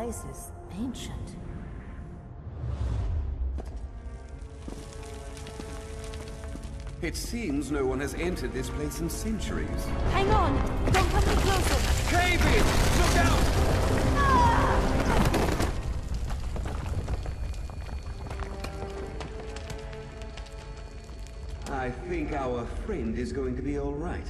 place is ancient. It seems no one has entered this place in centuries. Hang on! Don't come any closer! Cave in! Look out! I think our friend is going to be all right.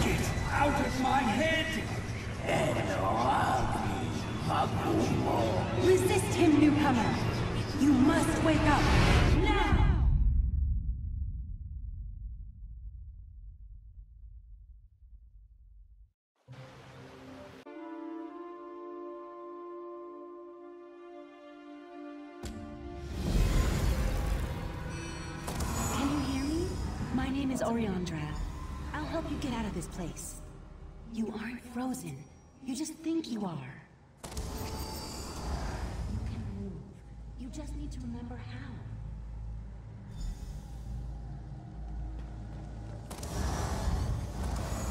Get out of my head! Resist him, newcomer! You must wake up! Now! Can you hear me? My name is Oriandra. I'll help you get out of this place. You aren't frozen. You just think you are. You can move. You just need to remember how.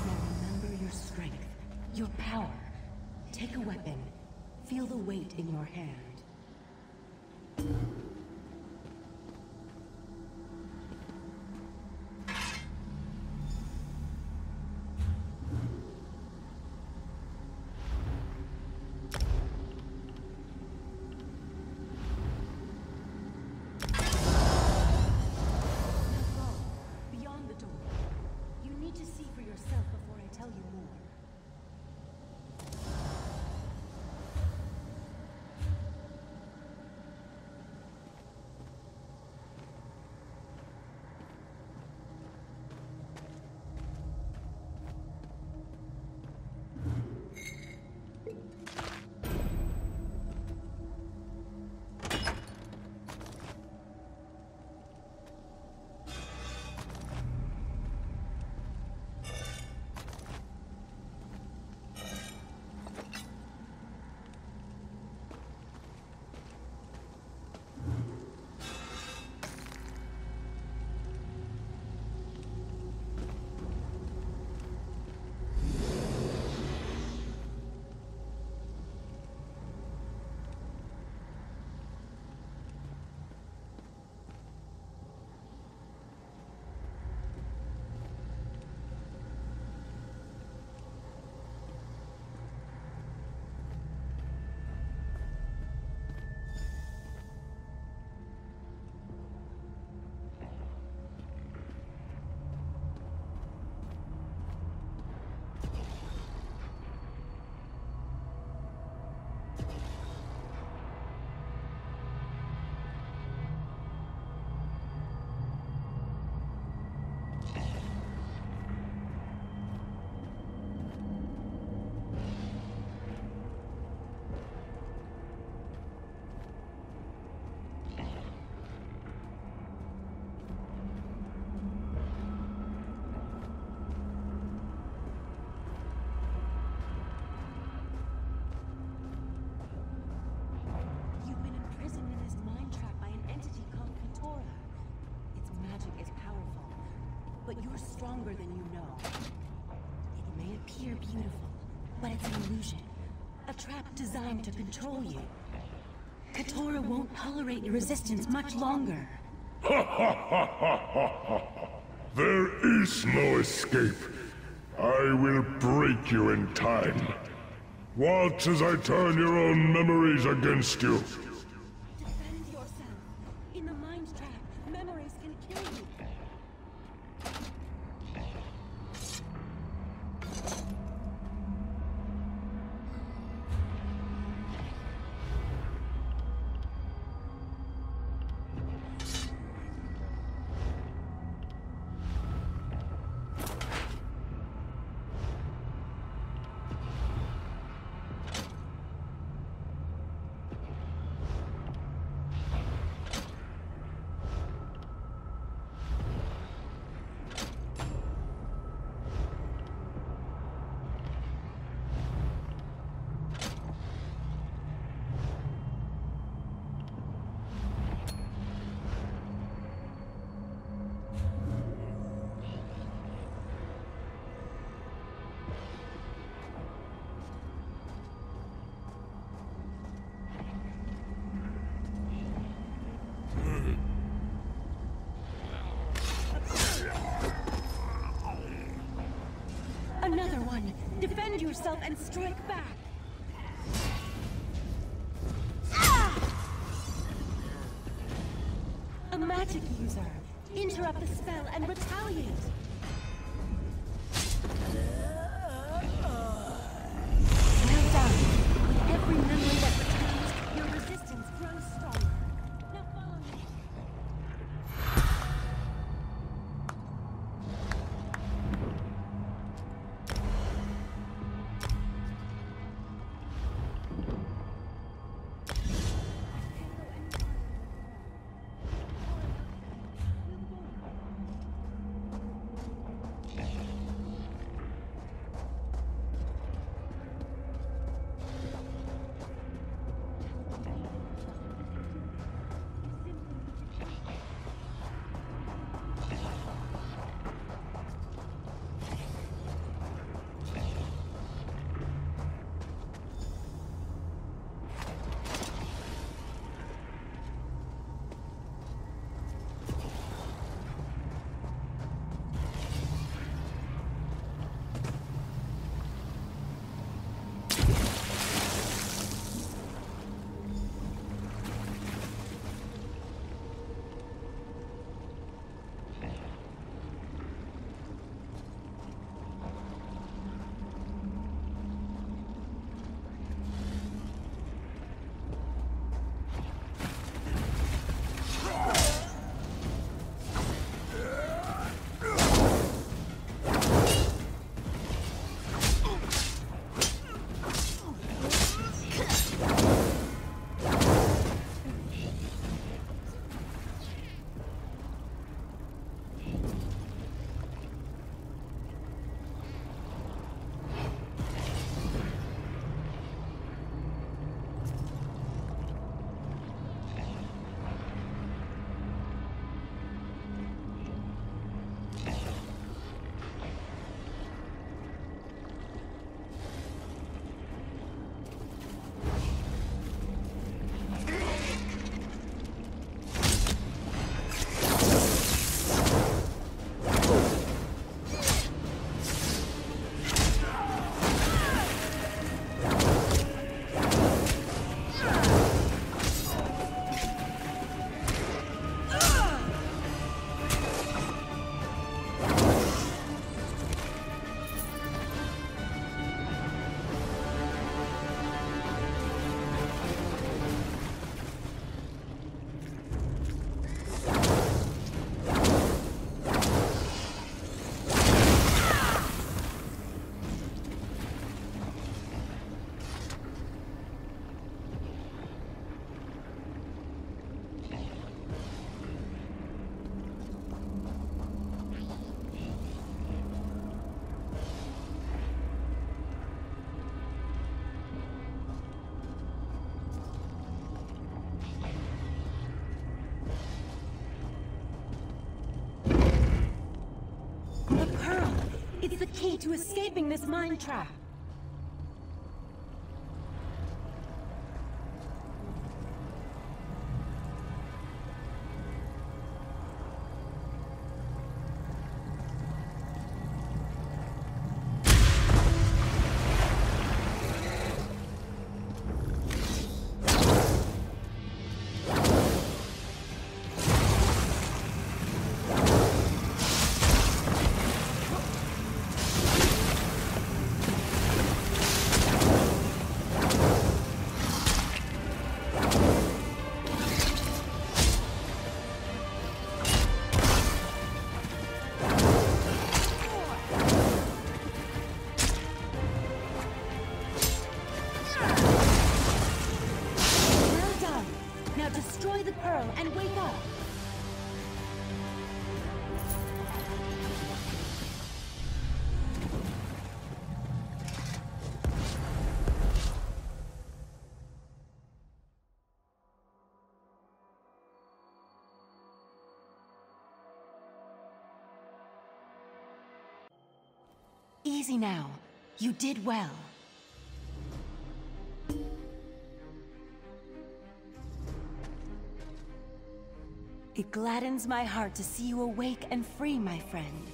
Now remember your strength, your power. Take a weapon. Feel the weight in your hand. Stronger than you know. It may appear beautiful, but it's an illusion. A trap designed to control you. Katora won't tolerate your resistance much longer. Ha ha ha ha ha ha! There is no escape. I will break you in time. Watch as I turn your own memories against you. Defend yourself. In the mind trap, memories can kill you. yourself and strike back. A magic user. Interrupt the spell and retaliate. Well done. With every memory that returns, your resistance grows stronger. Now follow me. It's the key to escaping this mind trap. Destroy the pearl and wake up. Easy now. You did well. It gladdens my heart to see you awake and free, my friend.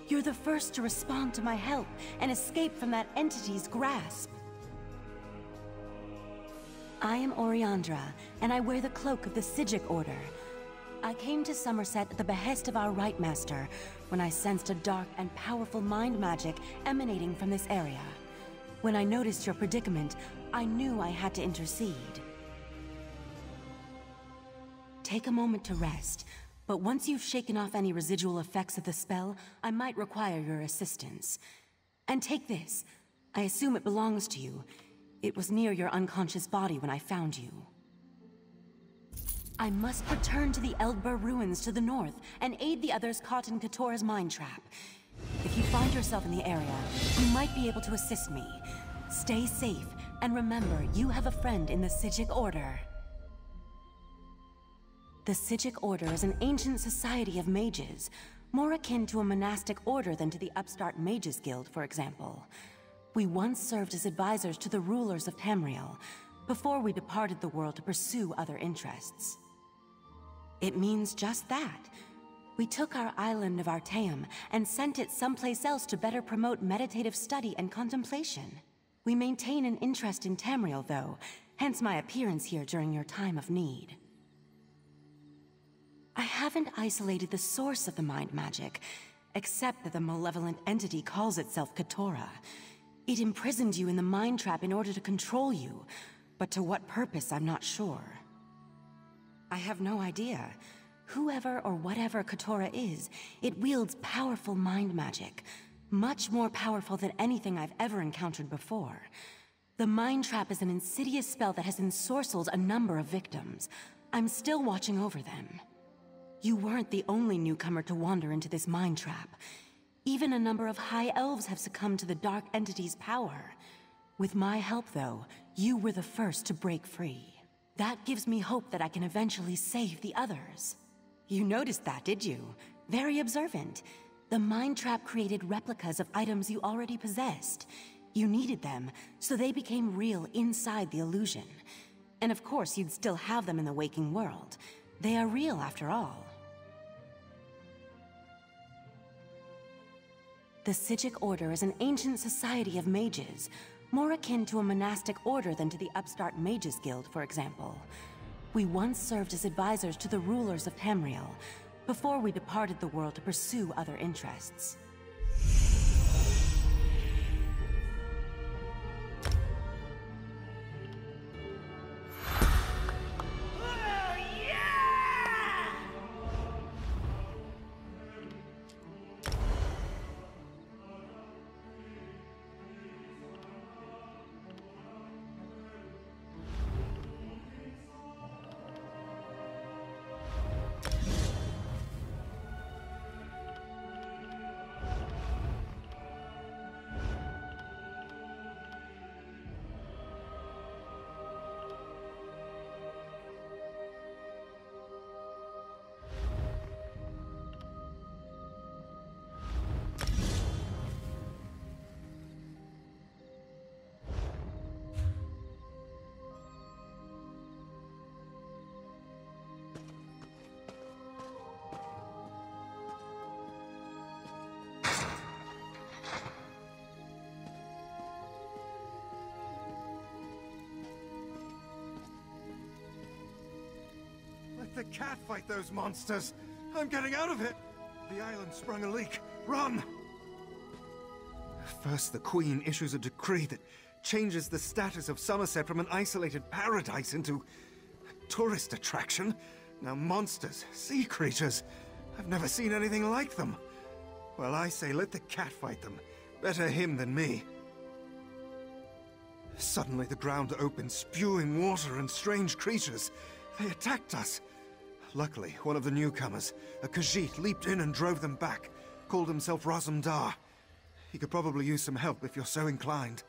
You're the first to respond to my help and escape from that entity's grasp. I am Oriandra, and I wear the cloak of the Psijic Order. I came to Summerset at the behest of our Rite Master when I sensed a dark and powerful mind magic emanating from this area. When I noticed your predicament, I knew I had to intercede. Take a moment to rest, but once you've shaken off any residual effects of the spell, I might require your assistance. And take this. I assume it belongs to you. It was near your unconscious body when I found you. I must return to the Eldbur ruins to the north and aid the others caught in Katora's mind trap. If you find yourself in the area, you might be able to assist me. Stay safe, and remember, you have a friend in the Psijic Order. The Psijic Order is an ancient society of mages, more akin to a monastic order than to the upstart Mages Guild, for example. We once served as advisors to the rulers of Tamriel, before we departed the world to pursue other interests. It means just that. We took our island of Artaeum and sent it someplace else to better promote meditative study and contemplation. We maintain an interest in Tamriel, though, hence my appearance here during your time of need. I haven't isolated the source of the mind magic, except that the malevolent entity calls itself Katora. It imprisoned you in the mind trap in order to control you, but to what purpose, I'm not sure. I have no idea. Whoever or whatever Katora is, it wields powerful mind magic, much more powerful than anything I've ever encountered before. The mind trap is an insidious spell that has ensorcelled a number of victims. I'm still watching over them. You weren't the only newcomer to wander into this mind trap. Even a number of high elves have succumbed to the dark entity's power. With my help, though, you were the first to break free. That gives me hope that I can eventually save the others. You noticed that, did you? Very observant. The mind trap created replicas of items you already possessed. You needed them, so they became real inside the illusion. And of course, you'd still have them in the waking world. They are real, after all. The Psijic Order is an ancient society of mages, more akin to a monastic order than to the upstart Mages Guild, for example. We once served as advisors to the rulers of Tamriel, before we departed the world to pursue other interests. Let the cat fight those monsters! I'm getting out of it! The island sprung a leak. Run! First, the Queen issues a decree that changes the status of Summerset from an isolated paradise into a tourist attraction. Now monsters, sea creatures, I've never seen anything like them. Well, I say let the cat fight them. Better him than me. Suddenly the ground opened, spewing water and strange creatures. They attacked us. Luckily, one of the newcomers, a Khajiit, leaped in and drove them back. Called himself Razumdar. He could probably use some help if you're so inclined.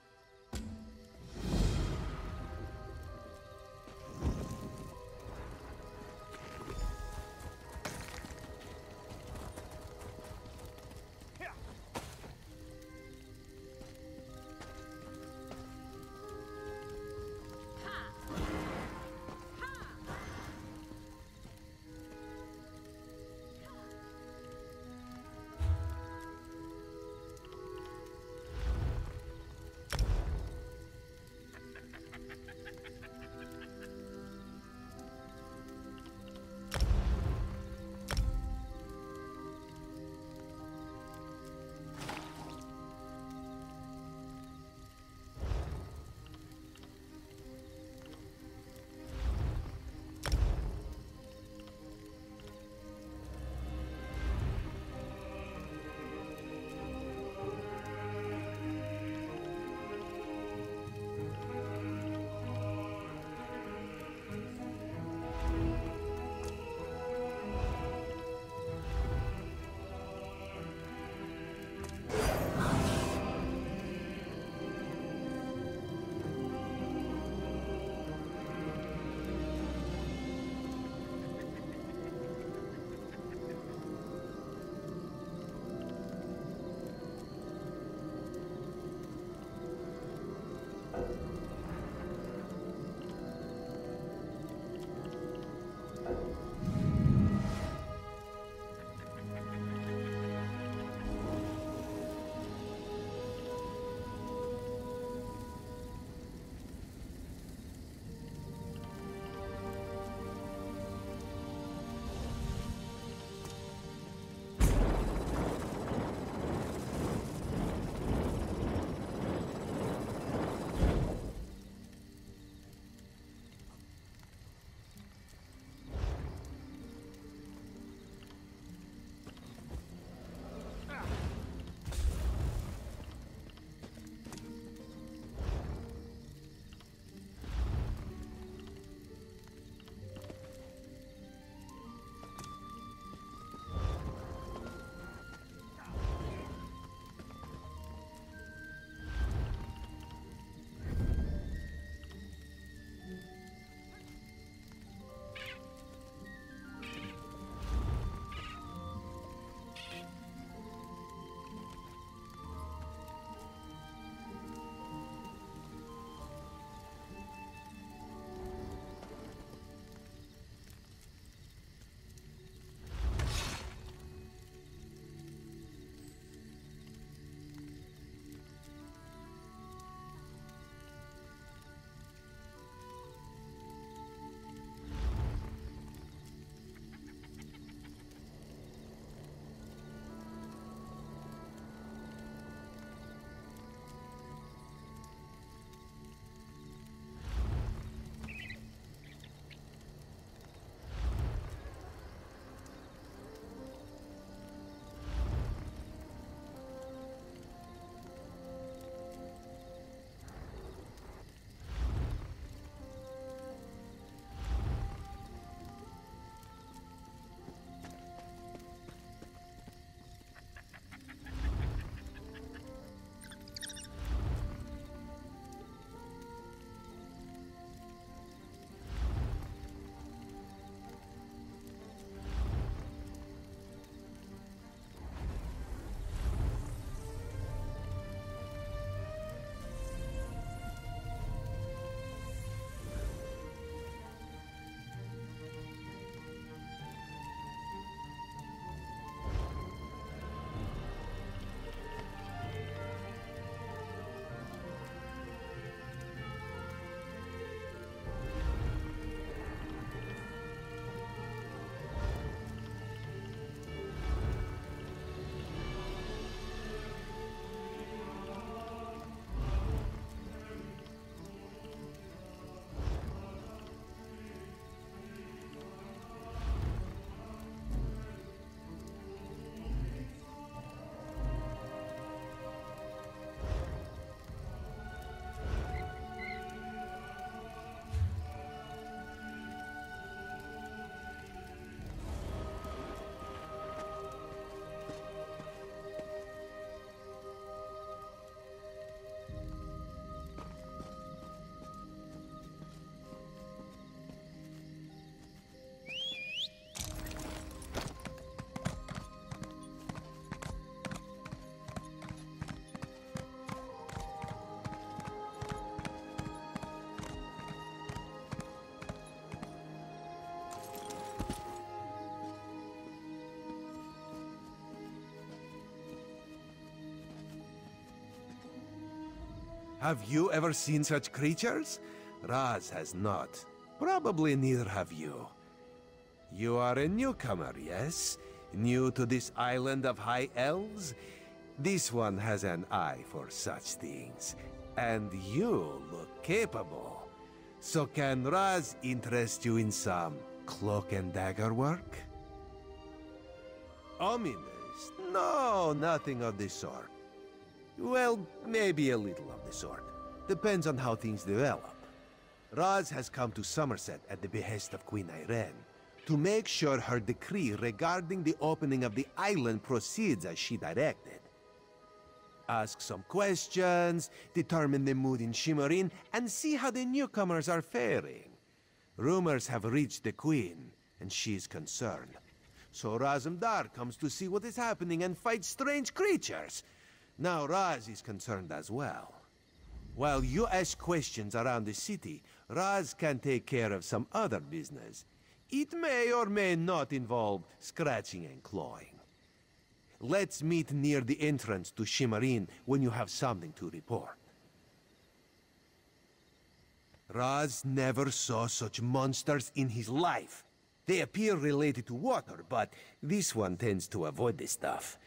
Have you ever seen such creatures? Raz has not. Probably neither have you. You are a newcomer, yes? New to this island of high elves? This one has an eye for such things. And you look capable. So can Raz interest you in some cloak and dagger work? Ominous? No, nothing of the sort. Well, maybe a little of the sort. Depends on how things develop. Raz has come to Summerset at the behest of Queen Irene to make sure her decree regarding the opening of the island proceeds as she directed. Ask some questions, determine the mood in Shimmerin, and see how the newcomers are faring. Rumors have reached the Queen, and she's concerned. So Razumdar comes to see what is happening and fight strange creatures. Now Raz is concerned as well. While you ask questions around the city, Raz can take care of some other business. It may or may not involve scratching and clawing. Let's meet near the entrance to Shimmerin when you have something to report. Raz never saw such monsters in his life. They appear related to water, but this one tends to avoid this stuff.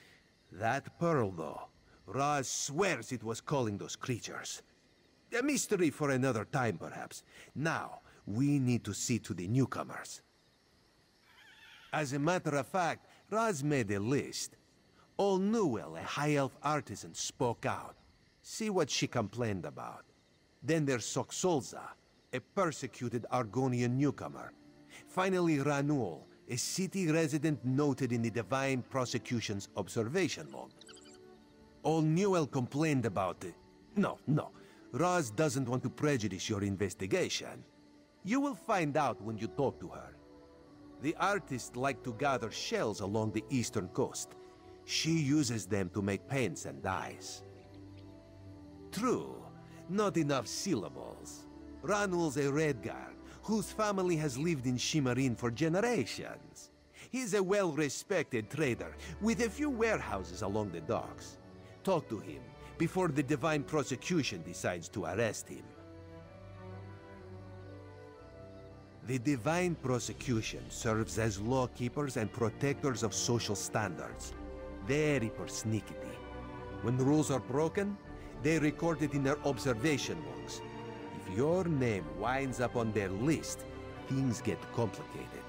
That pearl, though, Raz swears it was calling those creatures. A mystery for another time, perhaps. Now, we need to see to the newcomers. As a matter of fact, Raz made a list. Old Newell, a high elf artisan, spoke out. See what she complained about. Then there's Soxolza, a persecuted Argonian newcomer. Finally, Ranuel, a city resident noted in the Divine Prosecution's observation log. Old Newell complained about it. No. Raz doesn't want to prejudice your investigation. You will find out when you talk to her. The artists like to gather shells along the eastern coast. She uses them to make paints and dyes. True, not enough syllables. Ranuel's a Redguard, whose family has lived in Shimmerin for generations. He's a well-respected trader, with a few warehouses along the docks. Talk to him before the Divine Prosecution decides to arrest him. The Divine Prosecution serves as lawkeepers and protectors of social standards. Very persnickety. When rules are broken, they record it in their observation logs. If your name winds up on their list, things get complicated.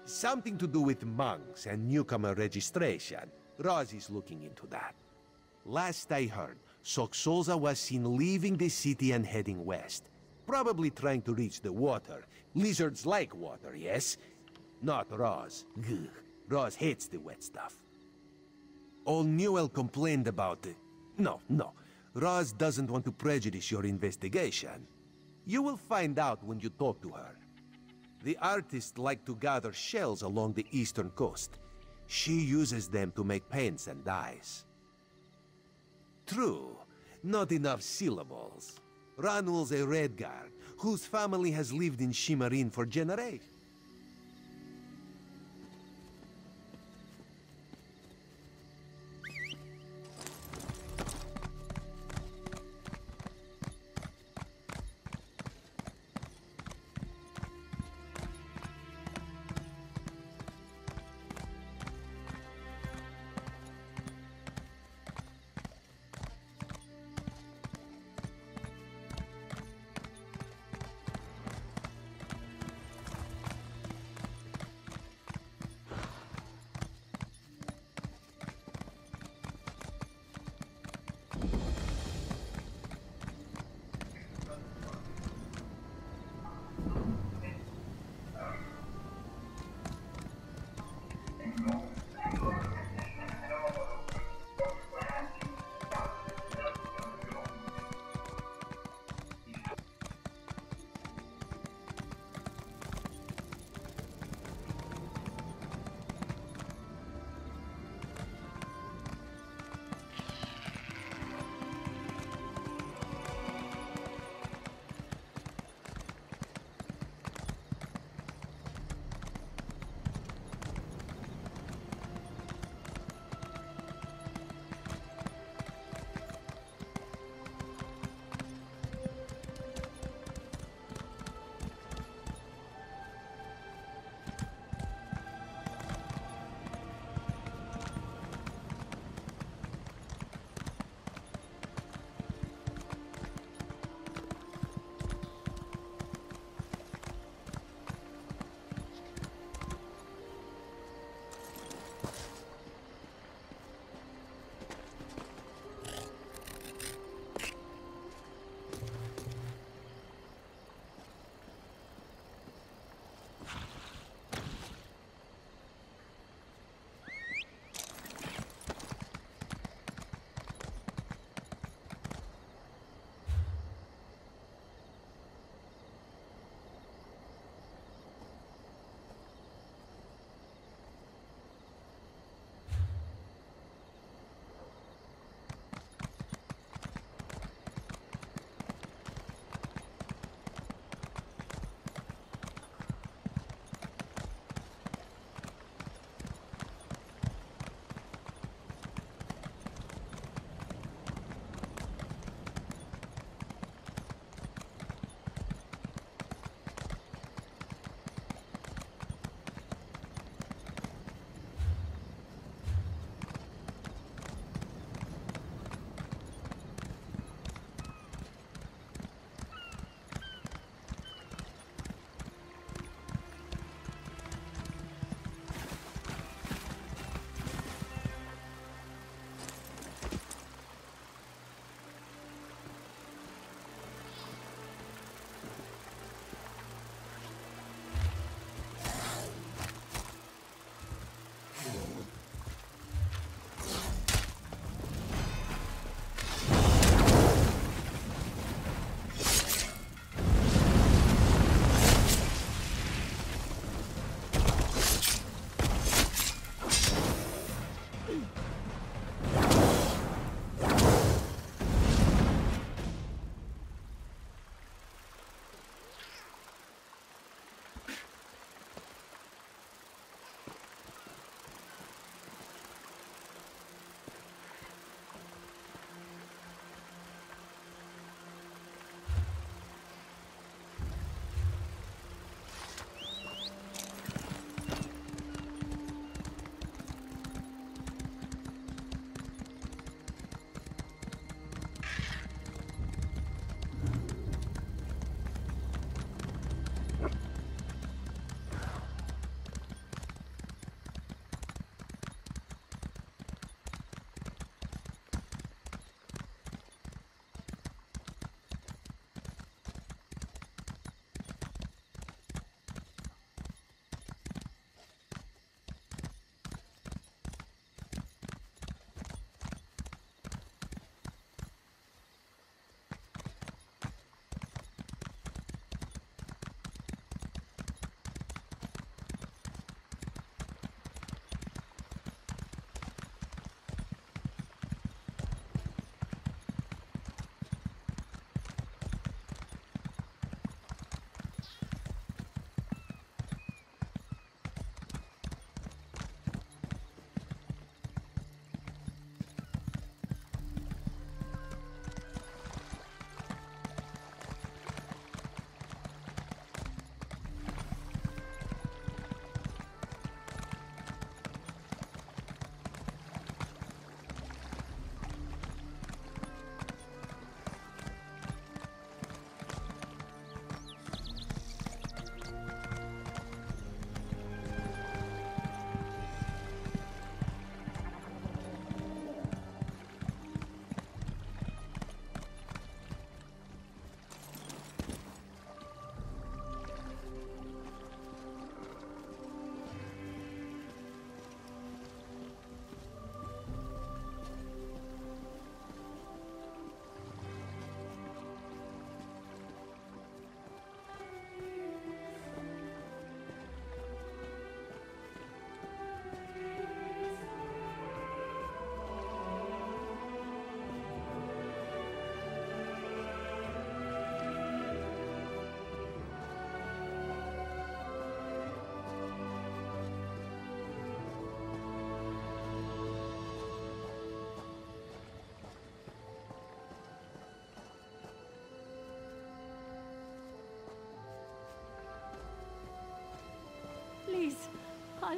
Something to do with monks and newcomer registration. Raz is looking into that. Last I heard, Soxolza was seen leaving the city and heading west. Probably trying to reach the water. Lizards like water, yes? Not Raz. Ugh. Raz hates the wet stuff. Old Newell complained about it. No. Raz doesn't want to prejudice your investigation. You will find out when you talk to her. The artists like to gather shells along the eastern coast. She uses them to make paints and dyes. True, not enough syllables. Ranuel's a Redguard, whose family has lived in Shimmerin for generations.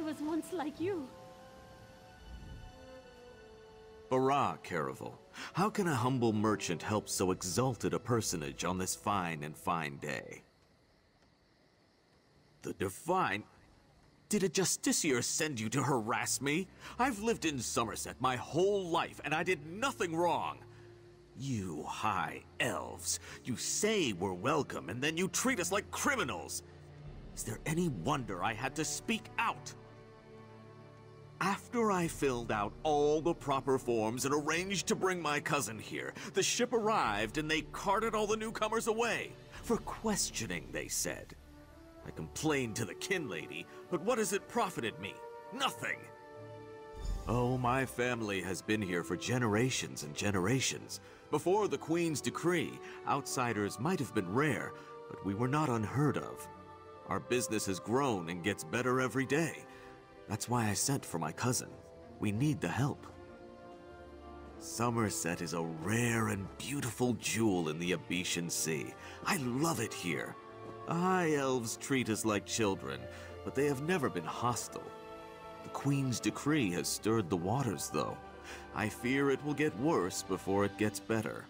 was once like you. Barah, Caravel. How can a humble merchant help so exalted a personage on this fine and fine day? The Divine? Did a justiciar send you to harass me? I've lived in Summerset my whole life, and I did nothing wrong. You high elves, you say we're welcome, and then you treat us like criminals. Is there any wonder I had to speak out? After I filled out all the proper forms and arranged to bring my cousin here, the ship arrived and they carted all the newcomers away. For questioning, they said. I complained to the kin lady, but what has it profited me? Nothing! Oh, my family has been here for generations and generations. Before the Queen's decree, outsiders might have been rare, but we were not unheard of. Our business has grown and gets better every day. That's why I sent for my cousin. We need the help. Summerset is a rare and beautiful jewel in the Abetian Sea. I love it here. The High Elves treat us like children, but they have never been hostile. The Queen's decree has stirred the waters, though. I fear it will get worse before it gets better.